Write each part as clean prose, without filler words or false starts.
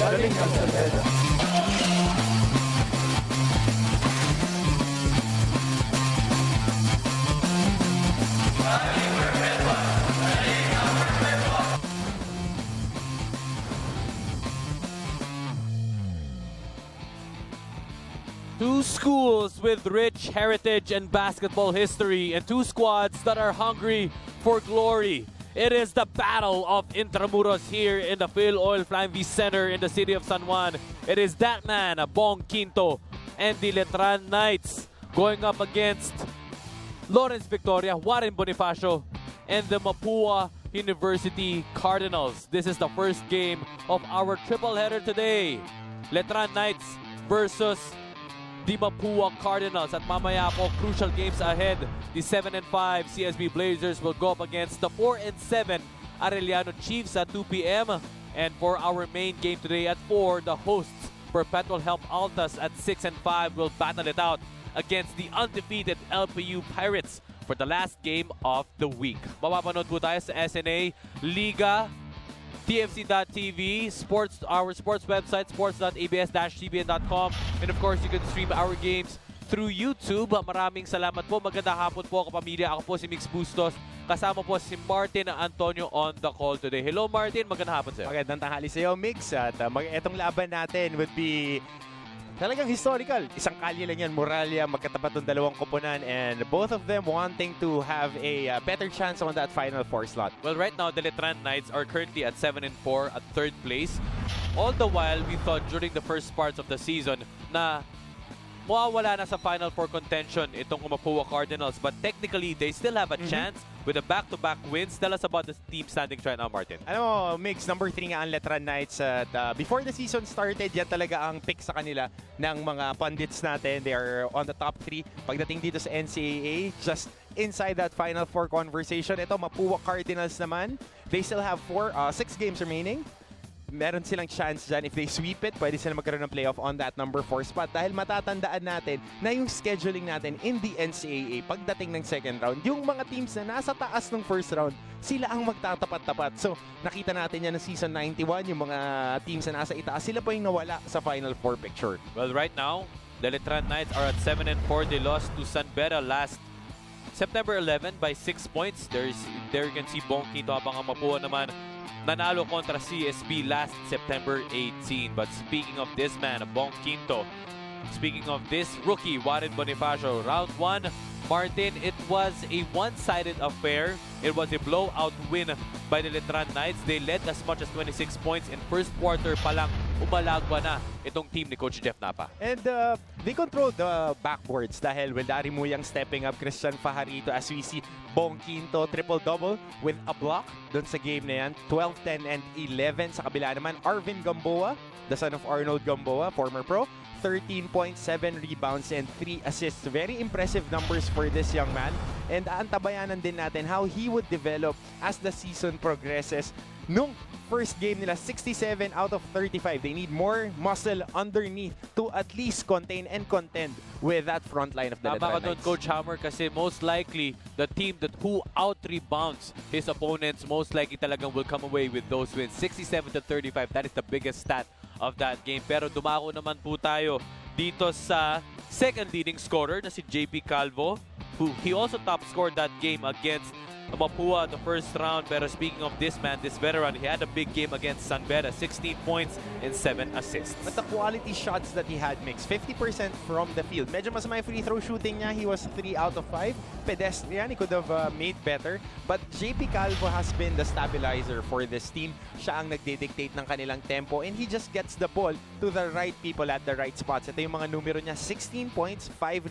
galing ang San Beda. Two schools with rich heritage and basketball history, and two squads that are hungry for glory. It is the battle of Intramuros here in the Phil Oil Flying V Center in the city of San Juan. It is that man, Bong Quinto, and the Letran Knights going up against Lawrence Victoria, Juan Bonifacio, and the Mapúa University Cardinals. This is the first game of our triple header today. Letran Knights versus the Mapúa Cardinals. At mamaya po, crucial games ahead. The 7-5 CSB Blazers will go up against the 4-7 Arellano Chiefs at 2 p.m. And for our main game today at 4, the hosts Perpetual Help Altas at 6-5 will battle it out against the undefeated LPU Pirates for the last game of the week. Mapapanood po tayo sa SNA Liga, TFC.tv, our sports website, sports.abs-cbn.com, and of course, you can stream our games through YouTube. Maraming salamat po. Magandang hapon po, kapamilya. Ako po si Mix Bustos. Kasama po si Martin Antonio on the call today. Hello, Martin. Magandang hapon sa'yo. Magandang tanghali sa'yo, Mix. At itong laban natin would be talagang historical. Isang kalye lang yan, Moralia, magkatapat ng dalawang koponan, and both of them wanting to have a better chance on that Final Four slot. Well, right now, the Letran Knights are currently at 7-4 at third place. All the while, we thought during the first parts of the season na mawawala na sa Final Four contention itong Mapúa Cardinals, but technically, they still have a chance with a back-to-back wins. Tell us about the team standings right now, Martin. Alam mo, Mix, number 3 nga ang Letran Knights. At before the season started, yan talaga ang pick sa kanila ng mga pundits natin. They are on the top 3. Pagdating dito sa NCAA, just inside that Final Four conversation. Ito, Mapúa Cardinals naman. They still have 6 games remaining. Meron silang chance dyan. If they sweep it, pwede sila magkaroon ng playoff on that number 4 spot. Dahil matatandaan natin na yung scheduling natin in the NCAA pagdating ng second round, yung mga teams na nasa taas ng first round, sila ang magtatapat-tapat. So, nakita natin yan ng season 91, yung mga teams na nasa itaas, sila po yung nawala sa Final Four picture. Well, right now, the Letran Knights are at 7-4. They lost to San Beda last September 11 by 6 points. There you can see Bong Quinto, habang ang Mapúa naman nanalo kontra CSB last September 18. But speaking of this man, Bong Quinto, speaking of this rookie, Juan Bonifacio, round 1, Martin, it was a one-sided affair. It was a blowout win by the Letran Knights. They led as much as 26 points in first quarter pa lang. Umalagwa na itong team ni Coach Jeff Napa. And they controlled the backboards dahil Wildari Muyang stepping up, Christian Fajarito, as we see Bong Quinto triple-double with a block doon sa game na yan. 12, 10, and 11. Sa kabila naman, Arvin Gamboa, the son of Arnold Gamboa, former pro, 13 points, 7 rebounds, and 3 assists. Very impressive numbers for this young man. And antabayanan din natin how he would develop as the season progresses. Nung first game nila, 67 out of 35. They need more muscle underneath to at least contain and contend with that front line of the Letran Knights. Tama ka doon, Coach Hammer, kasi most likely the team that who out-rebounds his opponents most likely talagang will come away with those wins. 67-35, that is the biggest stat of that game. Pero dumako naman po tayo dito sa second leading scorer na si JP Calvo, who he also top scored that game against Mapúa the first round. Pero speaking of this man, this veteran, he had a big game against San Beda, 16 points and 7 assists. But the quality shots that he had, Mix, 50% from the field. Medyo masama yung free throw shooting niya. He was 3 out of 5. Pedestrian, he could have made better. But JP Calvo has been the stabilizer for this team. Siya ang nagdidictate ng kanilang tempo, and he just gets the ball to the right people at the right spots. Ito yung mga numero niya, 16 points, 5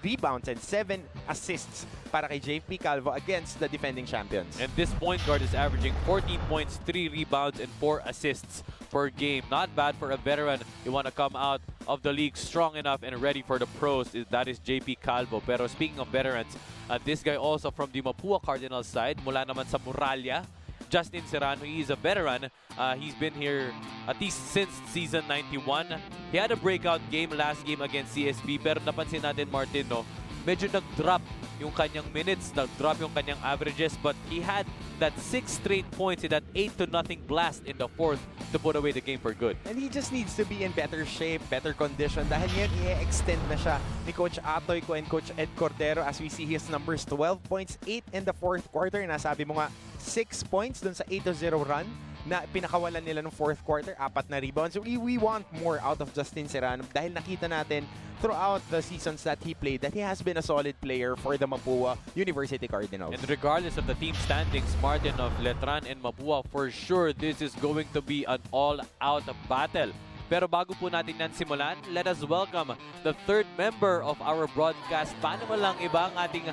rebounds, and 7 assists para kay JP Calvo against the defending champions. And this point guard is averaging 14 points, 3 rebounds, and 4 assists per game. Not bad for a veteran. You want to come out of the league strong enough and ready for the pros. That is JP Calvo. Pero speaking of veterans, this guy also from the Mapúa Cardinals side, mula naman sa Moralia, Justin Serrano. He is a veteran. He's been here at least since season 91. He had a breakout game last game against CSB, pero napansin natin, Martin, no, medyo nag-drop yung kanyang minutes, nag-drop yung kanyang averages, but he had that 6 straight points in that 8-0 blast in the fourth to put away the game for good. And he just needs to be in better shape, better condition. Dahil ngayon, i-extend na siya ni Coach Atoy ko and Coach Ed Cordero as we see his numbers, 12 points, 8 in the fourth quarter. Nasabi mo nga, 6 points dun sa 8-0 run na pinakawalan nila ng fourth quarter, 4 na rebounds. We want more out of Justin Serrano dahil nakita natin throughout the seasons that he played that he has been a solid player for the Mapúa University Cardinals. And regardless of the team standings, Martin, of Letran and Mapúa, for sure this is going to be an all-out battle. Pero bago po natin yan simulan, let us welcome the third member of our broadcast. Paano walang iba ang ating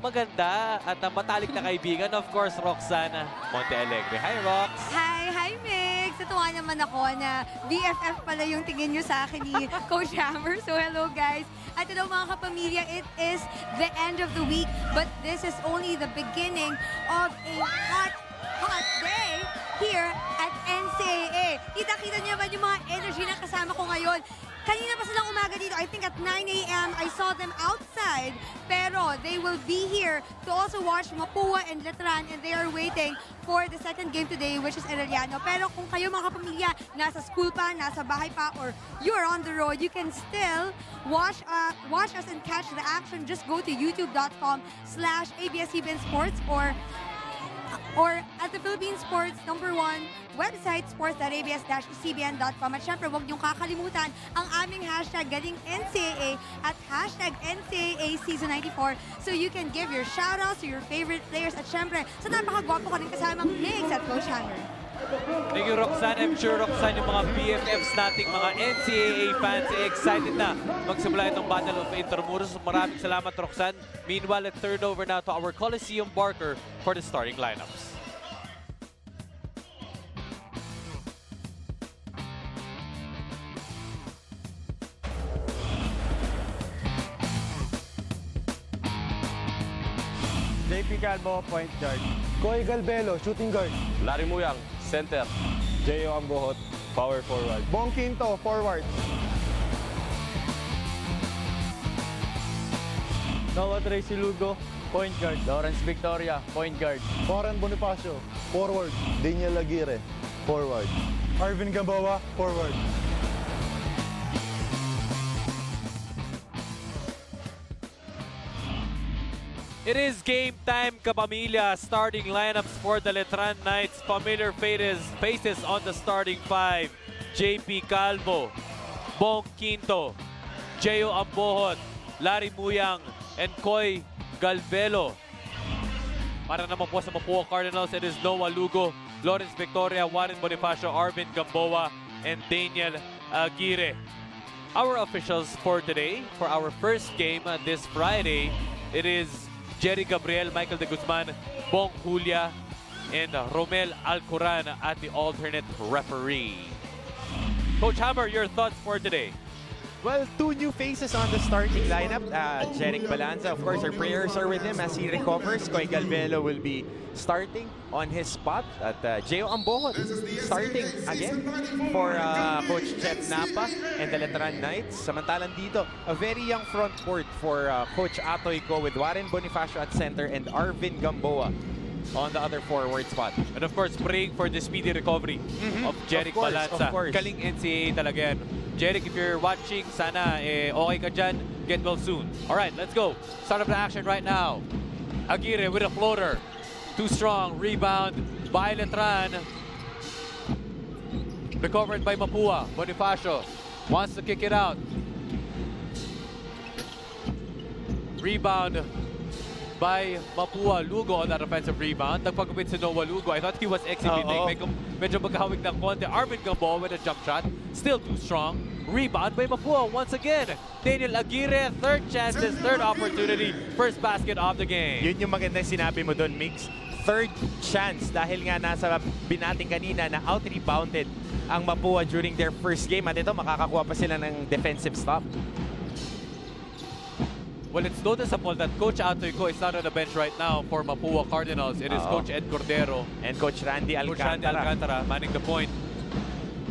maganda at matalik na kaibigan, of course, Roxana Montealegre. Hi, Rox! Hi, Migs! Natuwa naman ako na BFF pala yung tingin nyo sa akin ni Coach Hammer. So, hello, guys. At ito, mga kapamilya, it is the end of the week, but this is only the beginning of a hot day here at NCAA. Kita-kita niyo ba yung mga energy na kasama ko ngayon? Kanina pa silang umaga dito. I think at 9 a.m. I saw them outside. Pero they will be here to also watch Mapúa and Letran, and they are waiting for the second game today, which is Arellano. Pero kung kayo mga kapamilya, nasa school pa, nasa bahay pa, or you are on the road, you can still watch us and catch the action. Just go to youtube.com/ABS-CBN Sports or at the Philippine Sports #1 website, sports.abs-cbn.com. At syempre, huwag niyong kakalimutan ang aming hashtag galing NCAA at hashtag NCAA Season 94 so you can give your shoutouts to your favorite players. At syempre, sa napakagwapo ko rin kasamang Migs at Coach Hammer. Thank you, Roxanne. I'm sure, Roxanne, yung mga BFFs nating mga NCAA fans excited na magsimula itong Battle of Intramuros. Maraming salamat, Roxanne. Meanwhile, let's turn over now to our Coliseum Barker for the starting lineups. JP Calvo, point guard. Koy Galvelo, shooting guard. Larry Muyang, center. J.O. Ambohot, power forward. Bong Quinto, forward. Noah Tracy Lugo, point guard. Lawrence Victoria, point guard. Warren Bonifacio, forward. Daniel Aguirre, forward. Arvin Gamboa, forward. It is game time, kapamilya. Starting lineups for the Letran Knights. Familiar faces on the starting five. JP Calvo, Bong Quinto, J.O. Ambohot, Larry Muyang, and Koy Galvelo. Para naman po sa Mapúa Cardinals, it is Noah Lugo, Lawrence Victoria, Warren Bonifacio, Arvin Gamboa, and Daniel Aguirre. Our officials for today, for our first game this Friday, it is Jerry Gabriel, Michael de Guzman, Bong Julia, and Romel Alcoran at the alternate referee. Coach Hammer, your thoughts for today? Well, 2 new faces on the starting lineup. Jeric Balanza, of course, our prayers are with him as he recovers. Koy Galvelo will be starting on his spot. At J.O. Ambohot starting again for Coach Jeff Napa and the Letran Knights. Samantalang dito, a very young front court for Coach Atoy ko with Warren Bonifacio at center and Arvin Gamboa on the other forward spot. And of course, praying for the speedy recovery of Jeric Balanza. Galing NCAA talaga yan. Jeric, if you're watching, sana okay ka dyan. Get well soon. All right, let's go. Start of the action right now. Aguirre with a floater. Too strong. Rebound by Letran. Recovered by Mapúa. Bonifacio wants to kick it out. Rebound by Mapúa. Lugo on that offensive rebound. Nagpagupit si Noah Lugo. I thought he was exhibiting. Medyo magkahawig ng konti. Arvin Gamboa with a jump shot. Still too strong. Rebound by Mapúa once again. Daniel Aguirre, third chances, third opportunity. First basket of the game. Yun yung magandang sinabi mo doon, Mix. Third chance dahil nga nasa binating kanina na out-rebounded ang Mapúa during their first game. At ito, makakakuha pa sila ng defensive stop. Well, it's noticeable that Coach Atoy ko is not on the bench right now for Mapúa Cardinals. It is Coach Ed Cordero and Coach Randy Alcantara. Coach Randy Alcantara manning the point,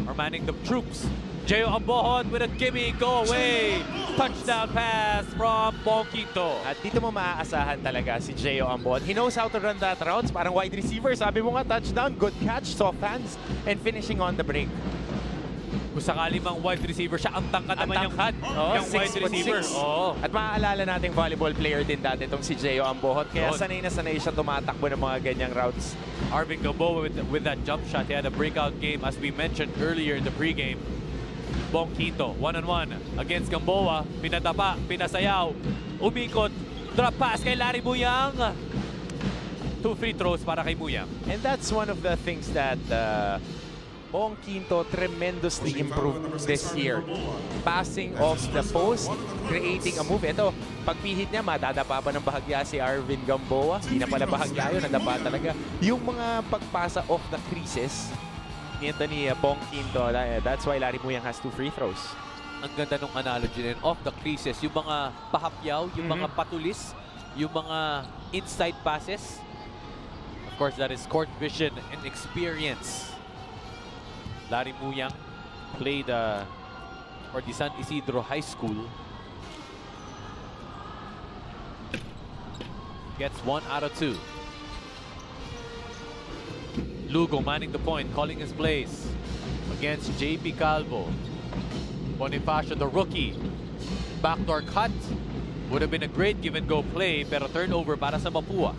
or manning the troops Gio Ambohon with a gimme, go away. Touchdown pass from Bonquito. At dito mo maaasahan talaga si Gio Ambon. He knows how to run that routes. Parang wide receiver. Sabi mo nga, touchdown, good catch, soft hands, and finishing on the break. Kung sakali mang wide receiver siya, ang tangkad Ang naman yung tangkad. Oh, yung wide 6'6". receiver. Oo. At maaalala natin volleyball player din dati itong si Gio Ambohon. Kaya Yun. sanay na sanay siya tumatakbo ng mga ganyang routes. Arvin Gamboa with that jump shot. He had a breakout game as we mentioned earlier in the pregame. Bonquito, one-on-one against Gamboa. Pinadapa, pinasayaw, umikot, drop pass kay Larry Muyang. 2 free throws para kay Muyang. And that's one of the things that Bonquito tremendously improved this year. Passing off the post, creating a move. Ito, pagpihit niya, madadapa pa ng bahagya si Arvin Gamboa. Hindi na pala bahagya yun, nadapa talaga. Yung mga pagpasa off the creases, ito ni Bonquito, that's why Larry Muyang has 2 free throws. Ang ganda ng analogy din. Off the creases, yung mga pahapyaw, yung mga patulis, yung mga inside passes. Of course, that is court vision and experience. Larry Muyang played for the San Isidro High School. Gets 1 out of 2. Lugo manning the point, calling his plays against JP Calvo. Bonifacio, the rookie. Backdoor cut. Would have been a great give-and-go play, pero turnover para sa Mapúa.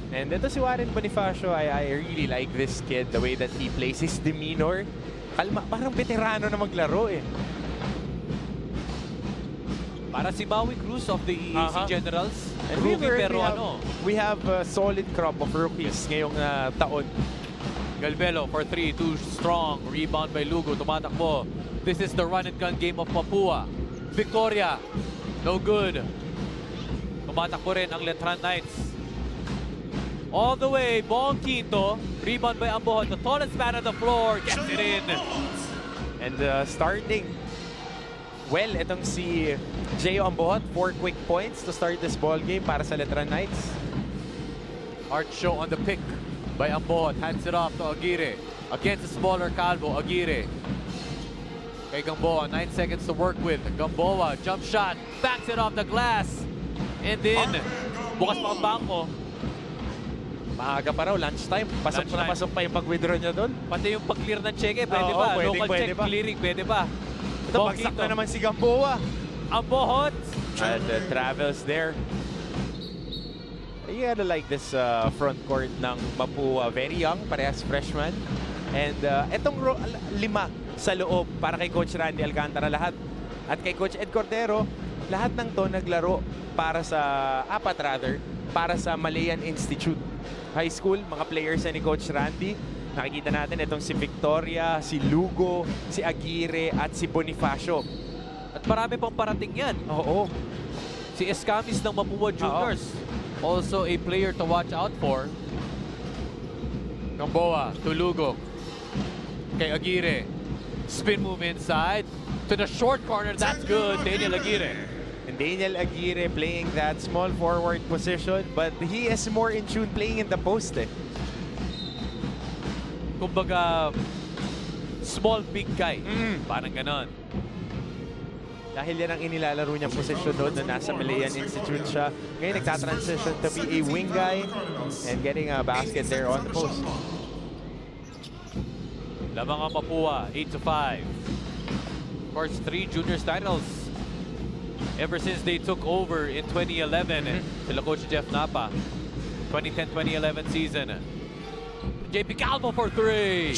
And ito si Warren Bonifacio, I really like this kid, the way that he plays, his demeanor. Kalma, parang veterano na maglaro eh. Para si Maui Cruz of the EAC Generals. And Rookie pero we have a solid crop of rookies ngayong taon. Galvelo for 3, too strong. Rebound by Lugo, tumatakbo. This is the run and gun game of Mapúa. Victoria, no good. Tumatakbo rin ang Letran Knights. All the way, Bonquito. Rebound by Ambohon, the tallest man on the floor. Gets it in. And starting, well, itong si Gio Ambohon, 4 quick points to start this ball game para sa Letran Knights. Art show on the pick by Ambohon. Hands it off to Aguirre. Against the smaller Calvo, Aguirre. Kay Gamboa, 9 seconds to work with. Gamboa, jump shot, backs it off the glass. And then, bukas pa ang bangko. Maaga pa raw, lunchtime. Pasok na pasok pa yung pag-withdraw niya doon. Pati yung pag-clear ng cheque, pwede ba? Local check clearing, pwede ba? Ito, bagsak na naman si Gamboa. Ambohon. And travels there. You gotta like this front court ng Mapúa. Very young, parehas freshman. And etong 5 sa loob para kay Coach Randy Alcantara lahat. At kay Coach Ed Cordero, lahat ng to naglaro para sa, para sa Malayan Institute High School. Mga players ni Coach Randy. Nakikita natin itong si Victoria, si Lugo, si Aguirre, at si Bonifacio. At marami pang parating yan. Oo. Si Escamis ng Mapúa Juniors. Also a player to watch out for. Gamboa to Lugo. Kay Aguirre. Spin move inside. To the short corner. That's good. Daniel Aguirre. And Daniel Aguirre playing that small forward position, but he is more in tune playing in the post eh. Kumbaga, small big guy. Parang ganon. Dahil yan ang inilalaro niyang posisyon doon na nasa Malayan Institute siya. Ngayon nagtatransition to be a wing guy and getting a basket there on the post. Lamang ang Mapúa, 8-5. Of course, 3 juniors titles ever since they took over in 2011. Sila Coach Jeff Napa. 2010-2011 season. JP Calvo for 3.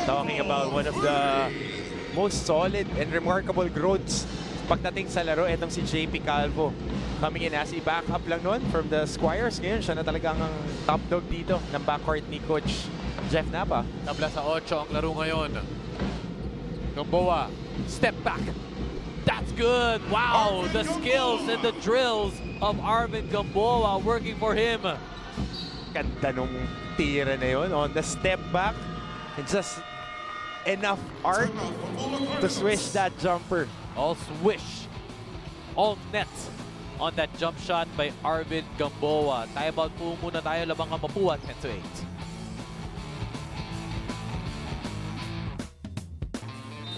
Talking about one of the most solid and remarkable growths pagdating sa laro, itong si JP Calvo. Coming in as a backup lang noon from the Squires. Ngayon, siya na talagang ang top dog dito ng backcourt ni Coach Jeff Napa. Tabla sa 8 ang laro ngayon. Gamboa, step back. That's good. Wow, the skills and the drills of Arvin Gamboa working for him. Ganda nung tira na yun on the step back. And just enough art to swish that jumper. All swish, all net on that jump shot by Arvin Gamboa. Timeout po muna tayo, labang ang Mapúa, 10-8.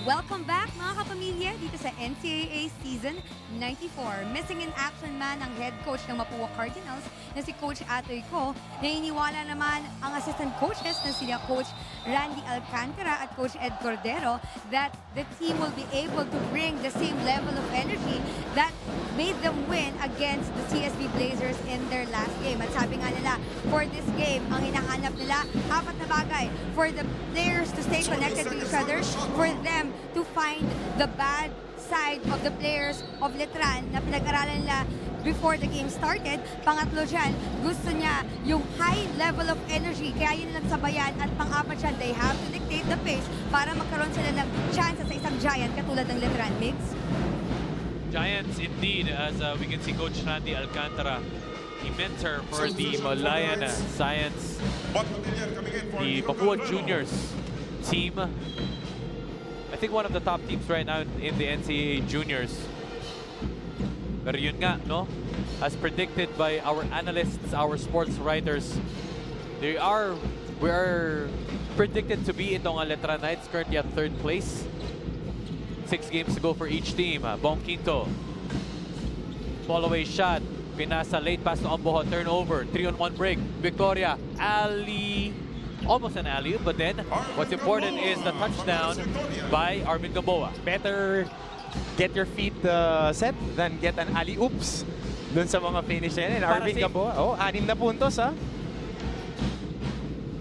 Welcome back mga kapamilya dito sa NCAA Season 94. Missing in action man ang head coach ng Mapúa Cardinals na si Coach Atoy Ko. Naniniwala naman ang assistant coaches na sila Coach Randy Alcantara at Coach Ed Cordero that the team will be able to bring the same level of energy that made them win against the CSB Blazers in their last game. At sabi nga nila, for this game, ang hinahanap nila, apat na bagay for the players to stay connected to each other, for them to find the bad side of the players of Letran na pinag-aralan nila before the game started. Pangatlo dyan, gusto niya yung high level of energy, kaya yun lang sabayan. At pang-apat dyan, they have to dictate the pace para magkaroon sila ng chance sa isang giant katulad ng Letran. Migs? Giants indeed, as we can see Coach Randy Alcantara, the mentor for the Malayan Science, the Mapúa Juniors team. I think one of the top teams right now in the NCAA Juniors. Pero yun nga, no? As predicted by our analysts, our sports writers, we are predicted to be itong Letran Knights, currently at 3rd place. 6 games to go for each team. Bong Quinto. Fall away shot. Pinasa late pass to Amboho. Turnover. 3-on-1 break. Victoria. Alley. Almost an alley, but then what's important is the touchdown by Arvin Gamboa. Better get your feet set than get an alley-oops dun sa mga finish na yan. And Arvin Gamboa, 6 na puntos ha.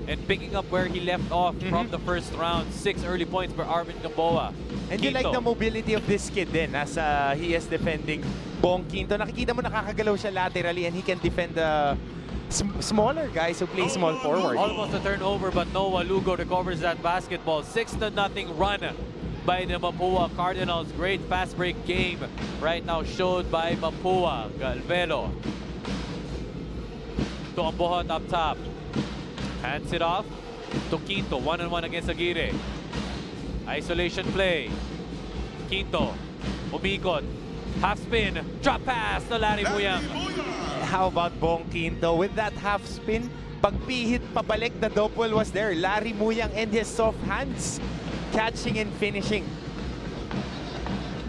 And picking up where he left off from the first round, 6 early points for Arvin Gamboa. And you like the mobility of this kid din as he is defending Bong Quinto. Nakikita mo nakakagalaw siya laterally and he can defend the smaller guys who play small forward. Almost a turnover, but Noah Lugo recovers that basketball. 6-0 run by the Mapúa Cardinals. Great fast break game right now showed by Mapúa. Galvelo to Amboho up top. Hands it off to Quinto. 1-on-1 against Aguirre. Isolation play. Quinto. Umikot. Half spin. Drop pass to Larry Muyang. How about Bong Quinto? With that half spin, pagpihit pabalik, the double was there. Larry Muyang and his soft hands. Catching and finishing.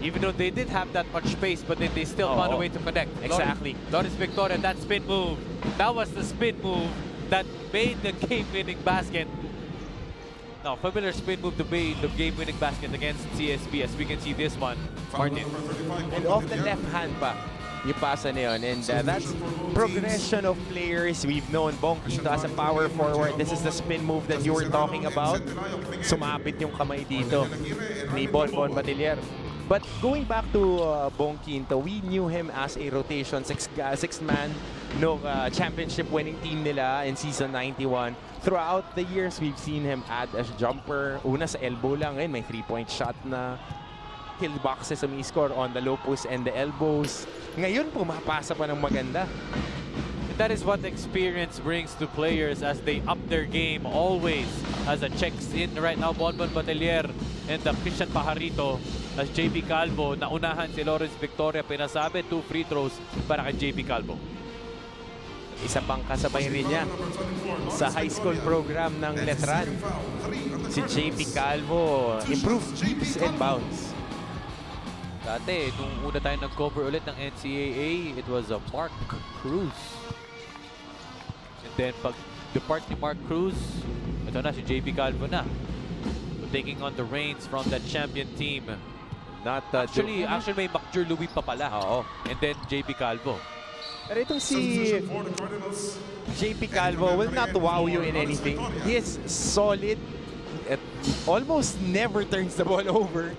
Even though they did have that much space, but then they still found a way to connect. Exactly. Loris Victoria, that spin move. That was the spin move that made the game-winning basket. Now, familiar spin move to make the game-winning basket against CSB, as we can see this one, Martin. And off the left hand pa, yung pasa na yun. And that's progression of players. We've known Bong Quinto as a power forward. This is the spin move that you were talking about. Sumapit yung kamay dito ni Bonbon Batiller. But going back to Bong Quinto, we knew him as a rotation sixth man no championship winning team nila in season 91. Throughout the years, we've seen him add as jumper. Una sa elbow lang, ngayon may 3-point shot na. Kill boxes score on the low post and the elbows. Ngayon pumapasa pa ng maganda. That is what experience brings to players as they up their game always. As a checks in right now, Bonbon Batiller and Christian Pajarito as JP Calvo. Naunahan si Loris Victoria, pinasabi 2 free throws para kay JP Calvo. Isa pang kasabay rin niya sa high school program ng Letran. Si JP Calvo, improved leaps and bounds. Dati, nung una tayo nag-cover ulit ng NCAA, it was a Mark Cruz. And then, pag depart ni Mark Cruz, ito na, si JP Calvo na. So, taking on the reins from that champion team. Actually, may McJur Louis pa pala. Oo. And then, JP Calvo. Pero itong si JP Calvo will not wow you in anything. He is solid. Almost never turns the ball over.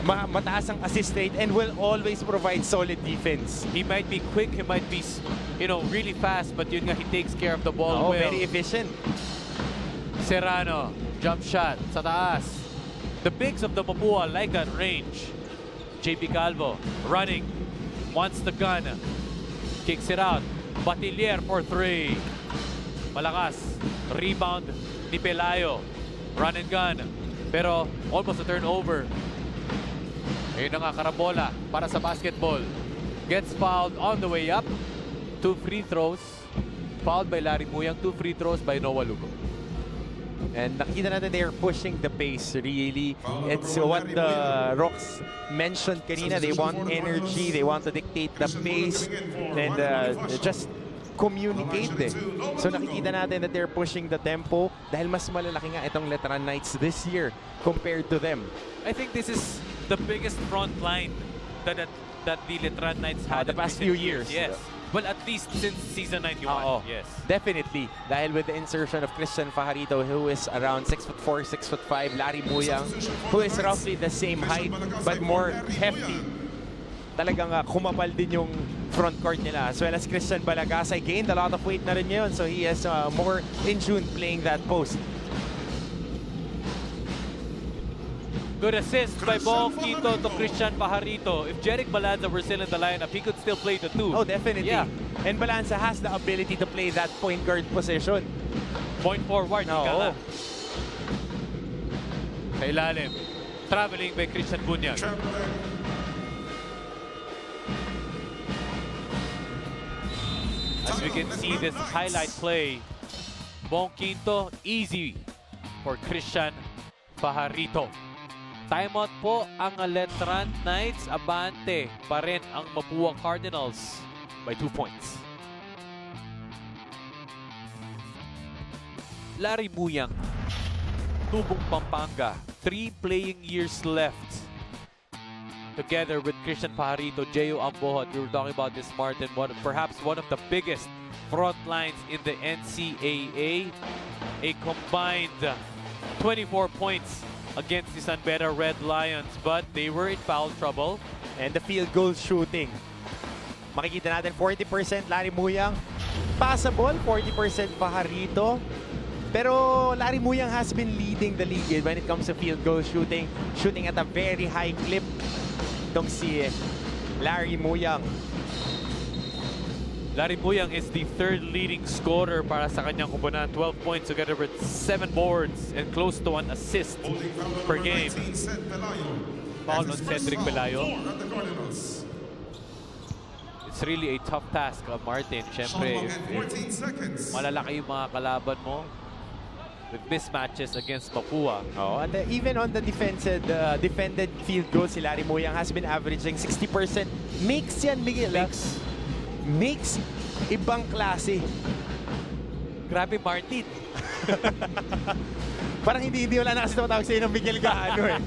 Mataas ang assist rate and will always provide solid defense. He might be quick, he might be, really fast, but yun nga, he takes care of the ball well. Very efficient. Serrano, jump shot sa taas. The bigs of the Mapúa like that range. JP Calvo running, wants the gun, kicks it out. Batiller for 3. Malakas. Rebound ni Pelayo. Run and gun. Pero almost a turnover. Ayun na nga, karabola para sa basketball. Gets fouled on the way up. 2 free throws. Fouled by Larry Muyang. 2 free throws by Noah Lugo. And nakikita natin they're pushing the pace, really. It's what the Rocks mentioned kanina. They want energy, they want to dictate the pace, and just communicate eh. So nakikita natin that they're pushing the tempo dahil mas malalaki nga itong Letran Knights this year compared to them. I think this is the biggest front line that the Letran Knights had The in past recent few years. Yes. Well, at least since season 91. Oo. Yes. Definitely. Dahil with the insertion of Christian Fajarito, who is around 6'4", 6'5", Larry Muyang, who is roughly the same height but more hefty. Talagang kumapal din yung front court nila. As well as Christian Balagasay gained a lot of weight na rin ngayon, so he is more in tune playing that post. Good assist by Bong Quito to Christian Fajarito. If Jeric Balanza were still in the lineup, he could still play the 2. Oh, definitely. Yeah. And Balanza has the ability to play that point guard position. Point forward, Oo. ika nga. Sa ilalim. Traveling by Christian Bunyag. As we can see this highlight play, Bong Quinto, easy for Christian Fajarito. Timeout po ang Letran Knights. Abante pa rin ang Mapúa Cardinals by 2 points. Larry Muyang, Tubong Pampanga, 3 playing years left. Together with Christian Fajarito, Jeyo Ambohot, we were talking about this, Martin, perhaps one of the biggest front lines in the NCAA. A combined 24 points against the San Beda Red Lions, but they were in foul trouble. And the field goal shooting. Makikita natin 40% Larry Muyang. Passable, 40% Fajarito. Pero Larry Muyang has been leading the league when it comes to field goal shooting. Shooting at a very high clip. Itong si Larry Muyang. Larry Muyang is the 3rd leading scorer para sa kanyang kupunan. 12 points together with 7 boards and close to 1 assist per game. Foul on Cedric Pelayo. It's really a tough task, Martin. Siyempre, if malalaki yung mga kalaban mo with mismatches against Mapúa. Oh, and even on the defended field goals, si Larry Muyang has been averaging 60%. Makes yan, Miguel. Makes ibang klase. Grabe, Martin. Parang hindi wala na kasi tumatawag sa'yo ng Miguel Gaano eh.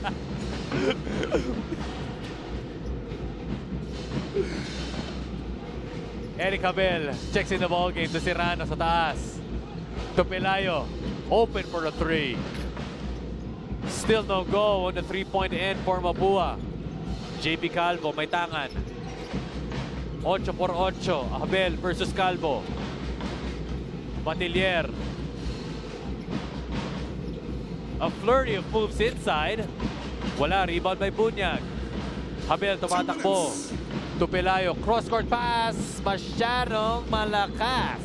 Eric Abel checks in the ball game to Serrano sa taas. To Pelayo, open for a 3. Still no go on the 3-point end for Mapúa. JP Calvo may tangan. 8 por 8, Abel versus Calvo. Matilier. A flurry of moves inside. Wala, rebound by Bunyag. Abel tumatakbo. To Pelayo, cross-court pass. Masyadong malakas.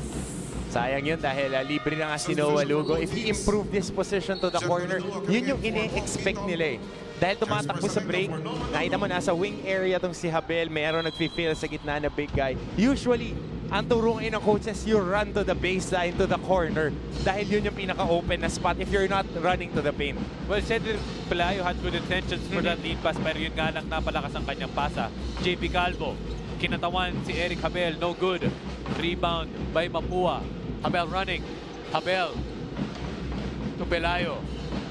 Sayang yun dahil libre na nga si Noah Lugo. If he improve this position to the corner, yun yung ine-expect nila eh. Dahil tumatakbo sa break, nakita mo nasa wing area tong si Abel, mayroon nag-feel sa gitna na big guy. Usually, ang turuan ng coaches, you run to the baseline, to the corner. Dahil yun yung pinaka-open na spot if you're not running to the paint. Well, Cedric Pelayo had good intentions for that lead pass, pero yun nga lang napalakas ang kanyang pasa. JP Calvo, kinatawan si Eric Abel, no good. Rebound by Mapúa. Abel running. Abel to Pelayo.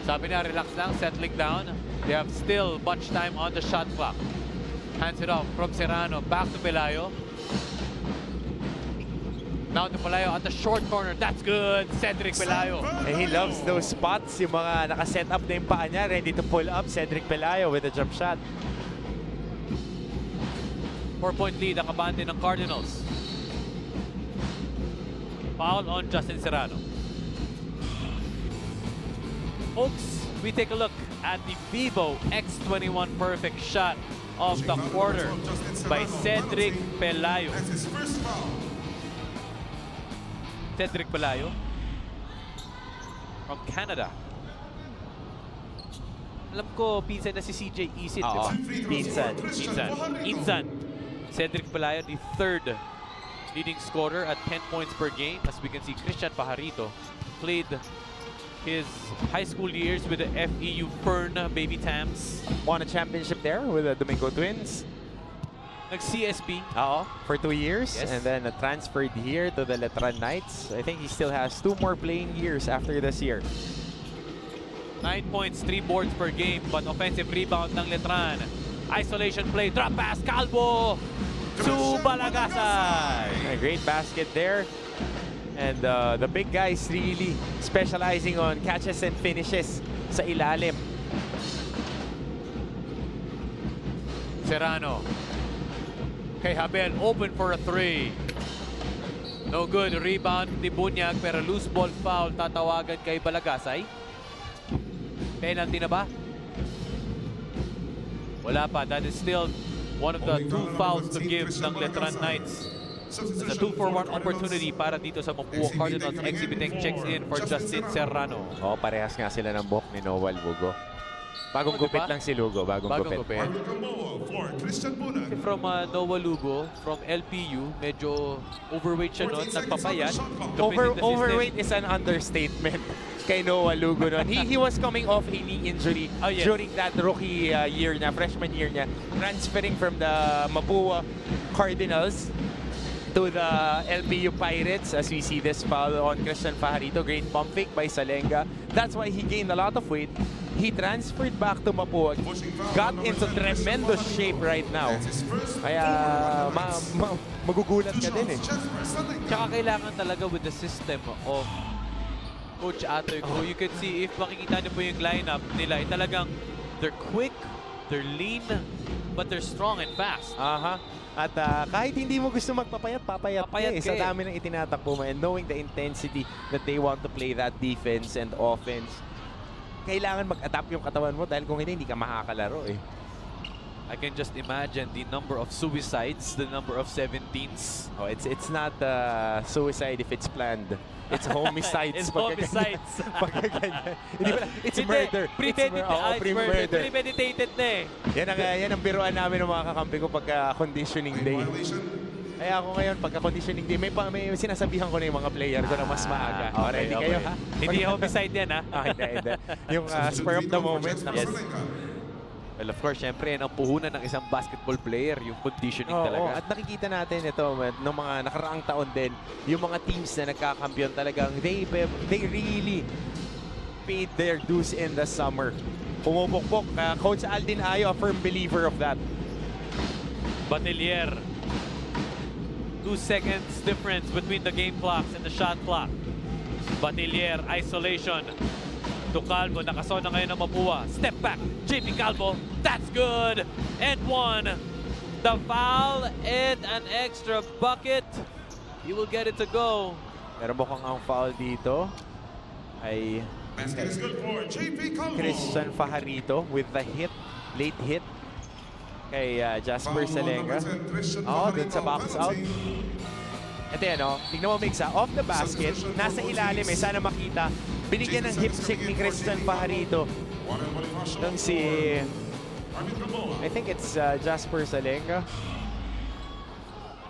Sabi niya, relax lang, settling down. They have still much time on the shot clock. Hands it off from Serrano. Back to Pelayo. Now to Pelayo at the short corner. That's good. Cedric Pelayo. And he loves those spots. Yung mga nakaset up na yung paa niya, ready to pull up. Cedric Pelayo with a jump shot. 4-point lead ang abante ng Cardinals. Foul on Justin Serrano. Folks, we take a look at the Vivo X21 perfect shot of the quarter by Cedric Pelayo. Cedric Pelayo from Canada. Alam ko, pinsan na si CJ Isit, di ba? Pinsan. Cedric Pelayo, the 3rd leading scorer at 10 points per game. As we can see, Christian Fajarito played his high school years with the FEU Fern Baby Tams. Won a championship there with the Domingo Twins. Nag-CSB. For 2 years. Yes. And then transferred here to the Letran Knights. I think he still has 2 more playing years after this year. 9 points, 3 boards per game, but offensive rebound ng Letran. Isolation play, drop pass, Calvo to Balagasay. A great basket there. And the big guys really specializing on catches and finishes sa ilalim. Serrano. Kay Habel, open for a 3. No good. Rebound ni Bunyag, pero loose ball foul tatawagan kay Balagasay. Penalty na ba? Wala pa. That is still one of the 2 fouls to give ng Letran Knights. It's a 2-for-1 opportunity para dito sa Mapúa Cardinals. Exhibiting checks in for Justin Serrano. Parehas nga sila ng buhok ni Noel Lugo. Bagong gupit lang si Lugo. Bagong gupit. From Noah Lugo, from LPU, medyo overweight siya noon, nagpapayat. Overweight is an understatement kay Noah Lugo noon. He was coming off a knee injury during that rookie year niya, freshman year niya, transferring from the Mapúa Cardinals to the LPU Pirates, as we see this foul on Christian Fajarito. Great pump fake by Salenga. That's why he gained a lot of weight. He transferred back to Mapúa, got into tremendous shape right now. Kaya magugulat ka din eh. Tsaka kailangan talaga with the system of Coach Atoy Ko. You can see, if makikita niyo po yung lineup nila, talagang they're quick, they're lean, but they're strong and fast. At kahit hindi mo gusto magpapayat, papayat ka eh. Sa dami ng itinatakbo mo, and knowing the intensity that they want to play that defense and offense, kailangan mag-adapt yung katawan mo dahil kung hindi ka makakalaro eh. I can just imagine the number of suicides, the number of 17s. It's not suicide if it's planned. It's homicides. It's homicides. It's murder. Premeditated na eh. Yan ang biruan namin ng mga kakampi ko pagka conditioning day. Kaya ako ngayon, pagka conditioning day, may sinasabihan ko na yung mga player ko na mas maaga. Ready kayo ha? Hindi homicide yan ha? Hindi. Yung spur of the moment. Yes. Well, of course, syempre, ang puhunan ng isang basketball player, yung conditioning talaga. At nakikita natin ito, ng mga nakaraang taon din, yung mga teams na nagkakampiyon talagang, they really paid their dues in the summer. Pumupukpok. Coach Aldin Ayo, a firm believer of that. Batelier. 2 seconds difference between the game clocks and the shot clock. Batelier, isolation. To Calvo, nakasona ngayon ng Mapúa. Step back, JP Calvo, that's good! And 1. The foul and an extra bucket. He will get it to go. Pero mukhang ang foul dito ay Christian Fajarito with the hit, late hit kay Jasper Salenga. Dun sa box out. Ito yan, tignan mo, Mixa, off the basket, nasa ilalim sana makita. Binigyan ng hip check ni Christian Fajarito. Itong si, I think it's Jasper Salenga.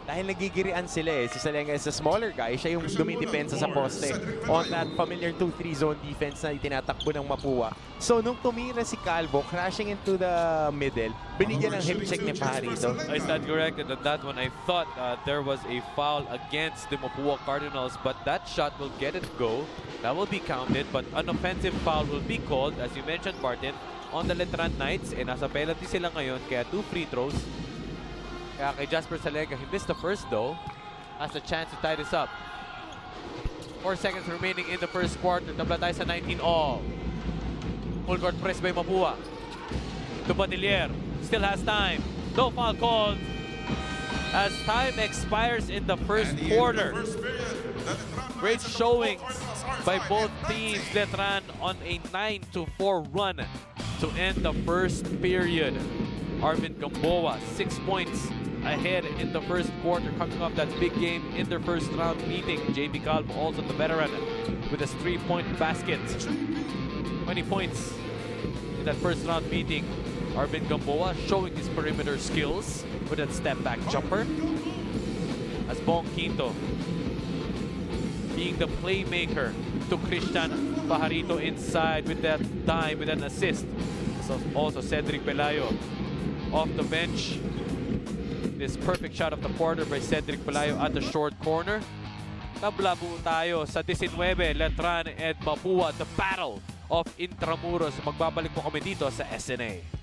Dahil nagigirian sila eh. Si Salenga is a smaller guy. Siya yung dumidepensa sa poste on that familiar 2-3 zone defense na itinatakbo ng Mapúa. So nung tumira si Calvo, crashing into the middle, binigyan ng hip check ni Fajarito. I stand corrected on that one. I thought there was a foul against the Mapúa Cardinals, but that shot will get it go. That will be counted, but an offensive foul will be called, as you mentioned, Martin, on the Letran Knights. And nasa penalty sila ngayon, kaya 2 free throws. Kaya kay Jasper Salenga, he missed the first though. Has a chance to tie this up. 4 seconds remaining in the first quarter. Tabla tayo sa 19 all. Full court press by Mapúa. To Batelier. Still has time. No foul called. As time expires in the first quarter. Great showings by both teams. Letran on a 9-4 run to end the first period. Arvin Gamboa, 6 points ahead in the first quarter, coming off that big game in their first round meeting. JB Calvo, also the veteran, with his 3-point basket. 20 points in that first round meeting. Arvin Gamboa showing his perimeter skills with that step back jumper. As Bong Quinto being the playmaker to Christian Pajarito inside with that dime, with an assist. So also Cedric Pelayo off the bench. This perfect shot of the quarter by Cedric Pelayo at the short corner. Tabla po tayo sa 19, Letran and Mapúa, the battle of Intramuros. Magbabalik po kami dito sa SNA.